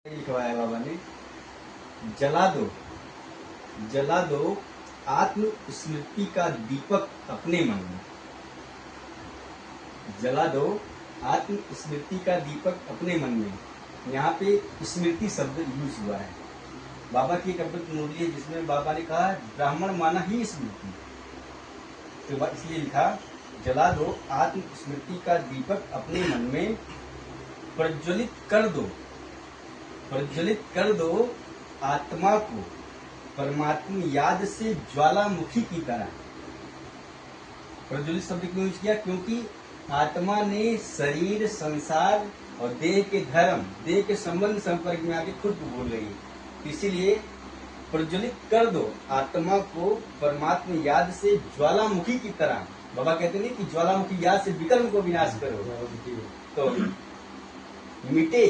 लिखवाया बाबा ने, जला दो जला दो आत्म स्मृति का दीपक अपने मन में। जला दो आत्म स्मृति का दीपक अपने मन में। यहाँ पे स्मृति शब्द यूज हुआ है। बाबा की एक अद्भुत मूर्ति है जिसमें बाबा ने कहा ब्राह्मण माना ही स्मृति, तो इसलिए लिखा जला दो आत्म स्मृति का दीपक अपने मन में, प्रज्वलित कर दो आत्मा को परमात्मा याद से ज्वालामुखी की तरह। प्रज्वलित शब्द क्यों यूज किया? क्योंकि आत्मा ने शरीर, संसार और देह के धर्म, देह के संबंध संपर्क में आके खुद को भूल रही है, इसीलिए प्रज्वलित कर दो आत्मा को परमात्मा याद से ज्वालामुखी की तरह। बाबा कहते नहीं कि ज्वालामुखी याद से विकर्म को विनाश करो। तो मिटे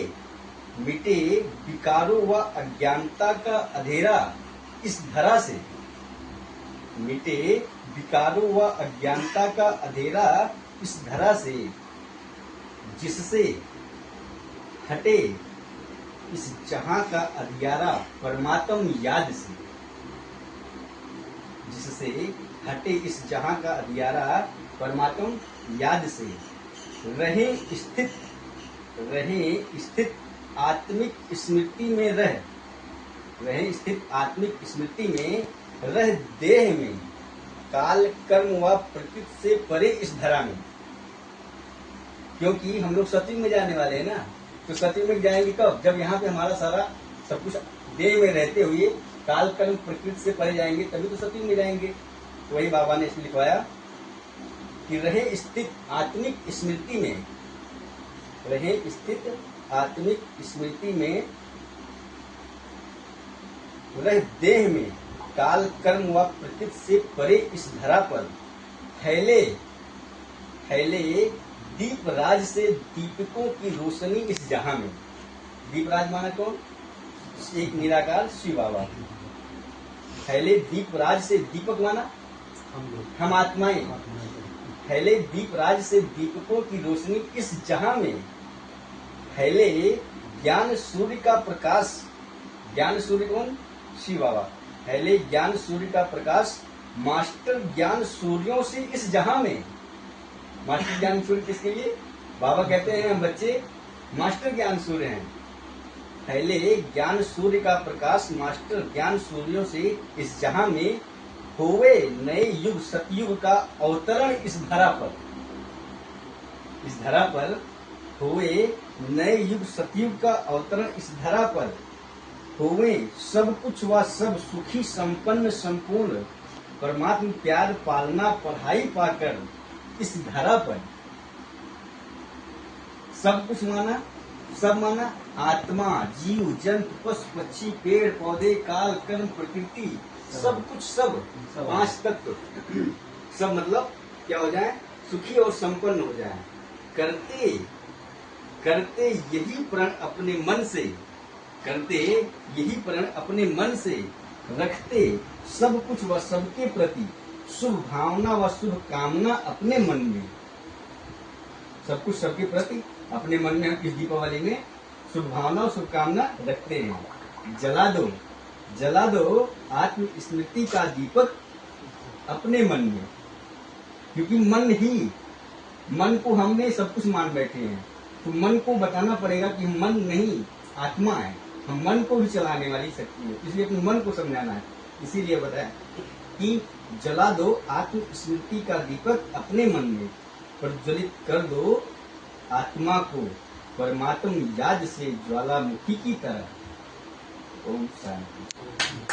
विकारों व अज्ञानता का अंधेरा इस धरा से। मिटे विकारों व अज्ञानता का अंधेरा इस धरा से, जिससे हटे इस जहां का अंधियारा परमात्म याद से। जिससे हटे इस जहां का अंधियारा परमात्म याद से, रहे स्थित आत्मिक स्मृति में रहे स्थित आत्मिक स्मृति में रह, देह में काल कर्म व प्रकृति से परे इस धरा में। क्योंकि हम लोग सतयुग में जाने वाले हैं ना, तो सतयुग में जाएंगे कब? जब यहाँ पे हमारा सारा सब कुछ देह में रहते हुए काल कर्म प्रकृति से परे जाएंगे, तभी तो सतयुग में जाएंगे। तो वही बाबा ने इसमें लिखवाया कि रहे स्थित आत्मिक स्मृति में, रहे स्थित आत्मिक स्मृति में रह, देह में काल कर्म व प्रकृति से परे इस धरा पर फैले दीप राज से दीपकों की रोशनी इस जहां में। दीप राज माना कौन? एक निराकार शिव बाबा। फैले दीप राज से, दीपक माना हम आत्माएं। फैले दीप राज से दीपकों की रोशनी इस जहां में, फैले ज्ञान सूर्य का प्रकाश। ज्ञान सूर्य कौन? शिव बाबा। फैले ज्ञान सूर्य का प्रकाश मास्टर ज्ञान सूर्यों से इस जहां में। मास्टर ज्ञान सूर्य किसके लिए? बाबा कहते हैं हम बच्चे मास्टर ज्ञान सूर्य हैं। फैले ज्ञान सूर्य का प्रकाश मास्टर ज्ञान सूर्यों से इस जहां में, होवे नए युग सतयुग का अवतरण इस धरा पर। इस धरा पर होवे नए युग सतयुग का अवतरण इस धरा पर, होवे सब कुछ व सब सुखी संपन्न संपूर्ण परमात्मा प्यार पालना पढ़ाई पाकर इस धरा पर। सब कुछ माना, सब माना आत्मा, जीव, जंतु, पशु, पक्षी, पेड़ पौधे, काल कर्म प्रकृति, सब कुछ, सब पांच तत्व। सब मतलब क्या हो जाए? सुखी और संपन्न हो जाए। करते यही प्रण अपने मन से, करते यही प्रण अपने मन से, रखते सब कुछ व सबके प्रति शुभ भावना व शुभ कामना अपने मन में। सब कुछ सबके प्रति अपने मन में हम इस दीपावली में शुभ भावना और शुभकामना रखते हैं। जला दो आत्म स्मृति का दीपक अपने मन में। क्योंकि मन को हमने सब कुछ मान बैठे हैं, तो मन को बताना पड़ेगा कि मन नहीं, आत्मा है, हम मन को भी चलाने वाली शक्ति है, इसलिए अपने मन को समझाना है। इसीलिए बताया कि जला दो आत्म स्मृति का दीपक अपने मन में, प्रज्वलित कर दो आत्मा को परमात्म याद से ज्वालामुखी की तरह। ओम शांति।